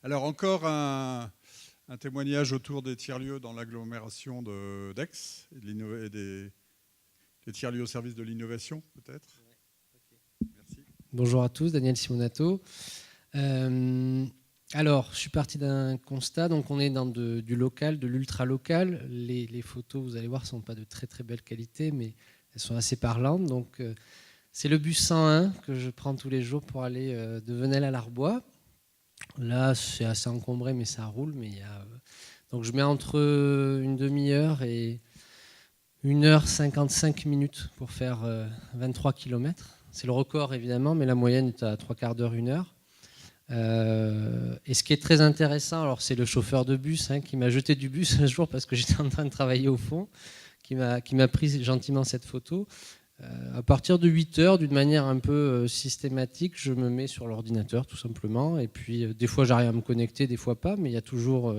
Alors encore un témoignage autour des tiers-lieux dans l'agglomération d'Aix et des tiers-lieux au service de l'innovation, peut-être. Merci. Bonjour à tous, Daniel Simonato. Alors, je suis parti d'un constat, donc on est dans du local, de l'ultra-local. Les photos, vous allez voir, ne sont pas de très très belle qualité, mais elles sont assez parlantes. Donc, c'est le bus 101 que je prends tous les jours pour aller de Venelle à l'Arbois. Là, c'est assez encombré, mais ça roule. Donc, je mets entre une demi-heure et 1h55 minutes pour faire 23 km. C'est le record, évidemment, mais la moyenne est à 3/4 d'heure, 1 heure. Et ce qui est très intéressant, alors c'est le chauffeur de bus qui m'a jeté du bus un jour parce que j'étais en train de travailler au fond, qui m'a pris gentiment cette photo. À partir de 8 heures, d'une manière un peu systématique, je me mets sur l'ordinateur tout simplement. Et puis des fois j'arrive à me connecter, des fois pas, mais il y a toujours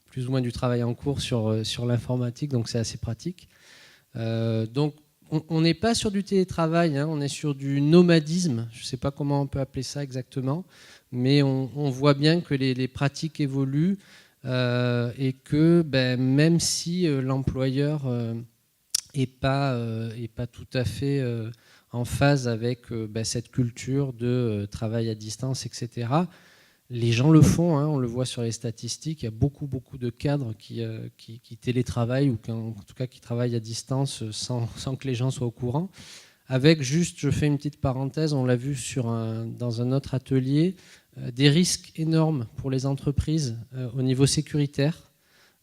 plus ou moins du travail en cours sur l'informatique, donc c'est assez pratique. Donc on n'est pas sur du télétravail, on est sur du nomadisme, je ne sais pas comment on peut appeler ça exactement, mais on voit bien que les pratiques évoluent et que même si l'employeur n'est pas tout à fait en phase avec cette culture de travail à distance, etc., les gens le font, on le voit sur les statistiques, il y a beaucoup de cadres qui télétravaillent ou en tout cas qui travaillent à distance sans que les gens soient au courant. Avec juste, je fais une petite parenthèse, on l'a vu dans un autre atelier, des risques énormes pour les entreprises au niveau sécuritaire.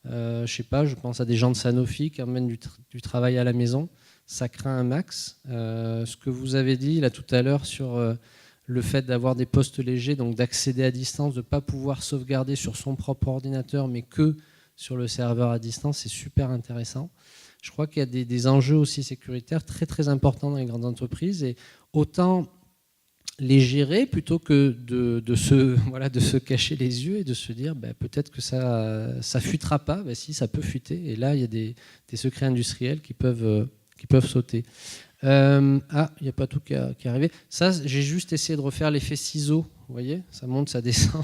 Je sais pas, je pense à des gens de Sanofi qui emmènent du travail à la maison. Ça craint un max. Ce que vous avez dit là tout à l'heure sur le fait d'avoir des postes légers, donc d'accéder à distance, de ne pas pouvoir sauvegarder sur son propre ordinateur, mais que sur le serveur à distance, c'est super intéressant. Je crois qu'il y a des enjeux aussi sécuritaires très très importants dans les grandes entreprises et autant les gérer plutôt que de se cacher les yeux et de se dire peut-être que ça fuitera pas. Si, ça peut fuiter. Et là, il y a des secrets industriels qui peuvent sauter. Il n'y a pas tout qui est arrivé. Ça, j'ai juste essayé de refaire l'effet ciseau. Vous voyez, ça monte, ça descend.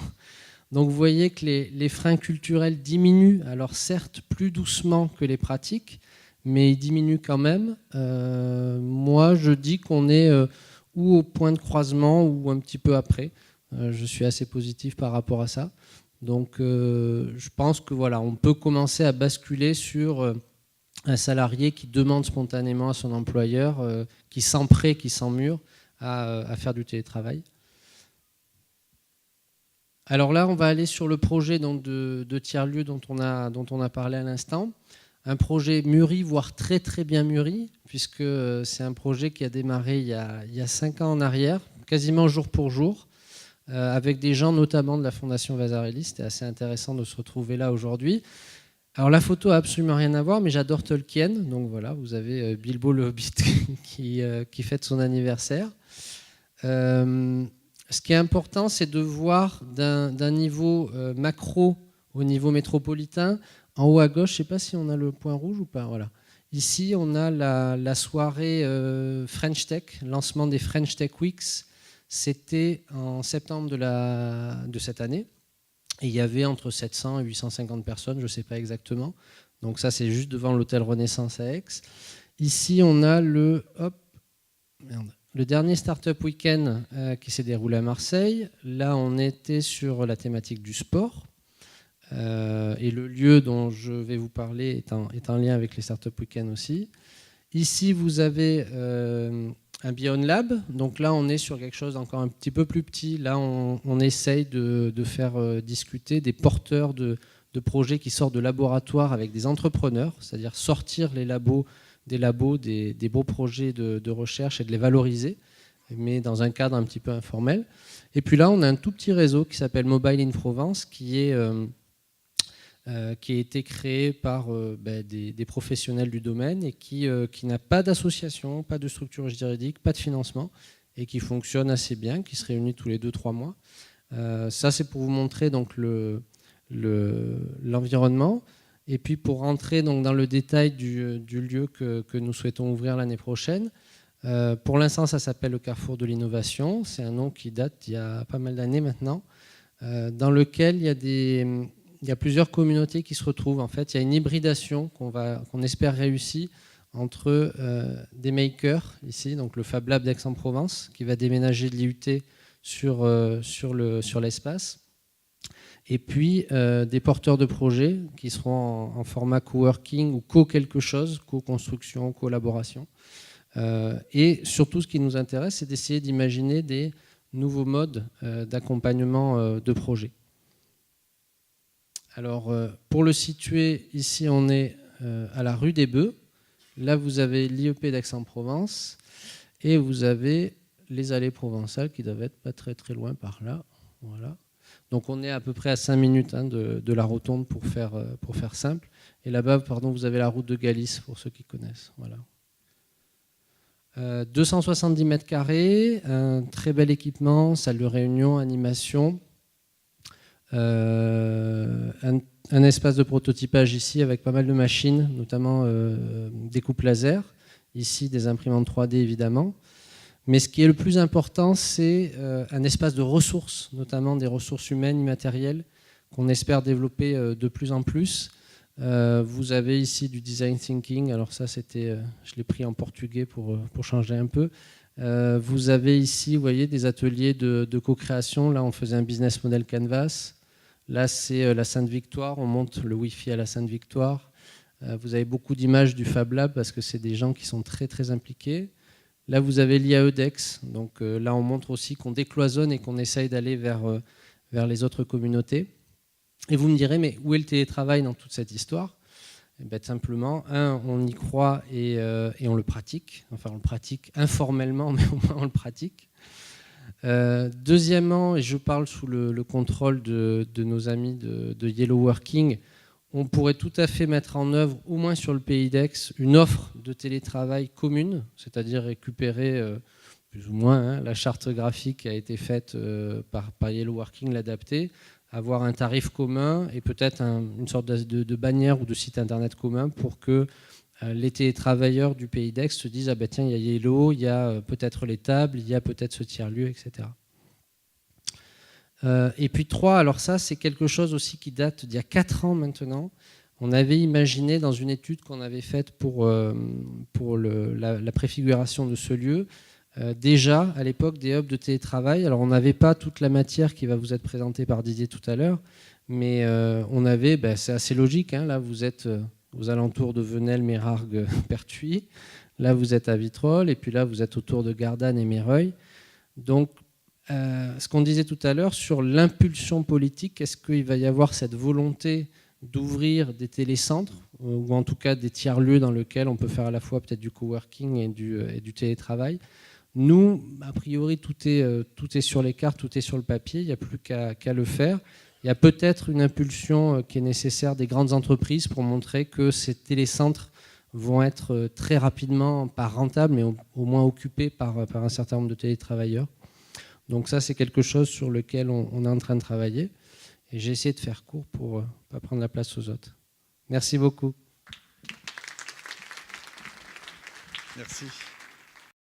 Donc vous voyez que les freins culturels diminuent. Alors certes, plus doucement que les pratiques, mais ils diminuent quand même. Moi, je dis qu'on est ou au point de croisement ou un petit peu après. Je suis assez positif par rapport à ça. Donc je pense que voilà, on peut commencer à basculer sur un salarié qui demande spontanément à son employeur, qui sent prêt, qui sent mûr, à faire du télétravail. Alors là, on va aller sur le projet donc, de tiers-lieu dont on a parlé à l'instant. Un projet mûri, voire très très bien mûri, puisque c'est un projet qui a démarré il y a 5 ans en arrière, quasiment jour pour jour, avec des gens notamment de la Fondation Vasarely. C'était assez intéressant de se retrouver là aujourd'hui. Alors la photo a absolument rien à voir, mais j'adore Tolkien. Donc voilà, vous avez Bilbo le Hobbit qui fête son anniversaire. Ce qui est important, c'est de voir d'un niveau macro au niveau métropolitain. En haut à gauche, je ne sais pas si on a le point rouge ou pas. Voilà. Ici, on a la soirée French Tech, lancement des French Tech Weeks. C'était en septembre de cette année. Et il y avait entre 700 et 850 personnes, je ne sais pas exactement. Donc ça, c'est juste devant l'hôtel Renaissance à Aix. Ici, on a le dernier Startup Weekend qui s'est déroulé à Marseille. Là, on était sur la thématique du sport. Et le lieu dont je vais vous parler est en lien avec les Startup Weekend aussi. Ici, vous avez un Beyond Lab. Donc là, on est sur quelque chose d'encore un petit peu plus petit. Là, on essaye de faire discuter des porteurs de projets qui sortent de laboratoires avec des entrepreneurs, c'est-à-dire sortir des labos, des beaux projets de recherche et de les valoriser, mais dans un cadre un petit peu informel. Et puis là, on a un tout petit réseau qui s'appelle Mobile in Provence, qui a été créé par des professionnels du domaine et qui n'a pas d'association, pas de structure juridique, pas de financement et qui fonctionne assez bien, qui se réunit tous les 2-3 mois. Ça, c'est pour vous montrer donc, l'environnement. Et puis pour rentrer donc, dans le détail du lieu que nous souhaitons ouvrir l'année prochaine, pour l'instant, ça s'appelle le Carrefour de l'innovation. C'est un nom qui date d'il y a pas mal d'années maintenant. dans lequel il y a plusieurs communautés qui se retrouvent. En fait, il y a une hybridation qu'on espère réussir entre des makers, ici, donc le Fab Lab d'Aix-en-Provence, qui va déménager de l'IUT sur l'espace, et puis des porteurs de projets qui seront en format coworking ou co-quelque chose, co-construction, collaboration. Et surtout, ce qui nous intéresse, c'est d'essayer d'imaginer des nouveaux modes d'accompagnement de projets. Alors, pour le situer, ici, on est à la rue des Bœufs. Là, vous avez l'IEP d'Aix-en-Provence et vous avez les allées provençales qui doivent être pas très très loin par là. Voilà. Donc, on est à peu près à 5 minutes de la rotonde pour faire simple. Et là-bas, pardon, vous avez la route de Galice pour ceux qui connaissent. Voilà. 270 mètres carrés, un très bel équipement, salle de réunion, animation. Un espace de prototypage ici avec pas mal de machines, notamment découpe laser, ici des imprimantes 3D évidemment. Mais ce qui est le plus important, c'est un espace de ressources, notamment des ressources humaines, immatérielles, qu'on espère développer de plus en plus. Vous avez ici du design thinking, alors ça je l'ai pris en portugais pour changer un peu. Vous avez ici, vous voyez, des ateliers de co-création. Là, on faisait un business model canvas. Là, c'est la Sainte-Victoire. On monte le Wi-Fi à la Sainte-Victoire. Vous avez beaucoup d'images du Fab Lab parce que c'est des gens qui sont très, très impliqués. Là, vous avez l'IAE d'Aix. Donc là, on montre aussi qu'on décloisonne et qu'on essaye d'aller vers les autres communautés. Et vous me direz, mais où est le télétravail dans toute cette histoire ? Eh bien, simplement, on y croit et on le pratique. Enfin, on le pratique informellement, mais au moins on le pratique. Deuxièmement, et je parle sous le contrôle de nos amis de Yellow Working, on pourrait tout à fait mettre en œuvre, au moins sur le pays d'Aix, une offre de télétravail commune, c'est-à-dire récupérer plus ou moins la charte graphique qui a été faite par Yellow Working, l'adapter, avoir un tarif commun et peut-être une sorte de bannière ou de site internet commun pour que les télétravailleurs du pays d'Aix se disent « Ah ben tiens, il y a Yellow, il y a peut-être les tables, il y a peut-être ce tiers-lieu, etc. » Et puis 3, alors ça c'est quelque chose aussi qui date d'il y a 4 ans maintenant. On avait imaginé dans une étude qu'on avait faite pour la préfiguration de ce lieu, déjà à l'époque des hubs de télétravail. Alors on n'avait pas toute la matière qui va vous être présentée par Didier tout à l'heure, mais on avait, c'est assez logique, hein, là vous êtes aux alentours de Venelle, Mérargues, Pertuis, là vous êtes à Vitrolles, et puis là vous êtes autour de Gardanne et Méreuil. Donc ce qu'on disait tout à l'heure sur l'impulsion politique, est-ce qu'il va y avoir cette volonté d'ouvrir des télécentres, ou en tout cas des tiers-lieux dans lesquels on peut faire à la fois peut-être du coworking et du télétravail. Nous, a priori, tout est sur les cartes, tout est sur le papier, il n'y a plus qu'à le faire. Il y a peut-être une impulsion qui est nécessaire des grandes entreprises pour montrer que ces télécentres vont être très rapidement, pas rentables, mais au moins occupés par un certain nombre de télétravailleurs. Donc ça, c'est quelque chose sur lequel on est en train de travailler. Et j'ai essayé de faire court pour ne pas prendre la place aux autres. Merci beaucoup. Merci.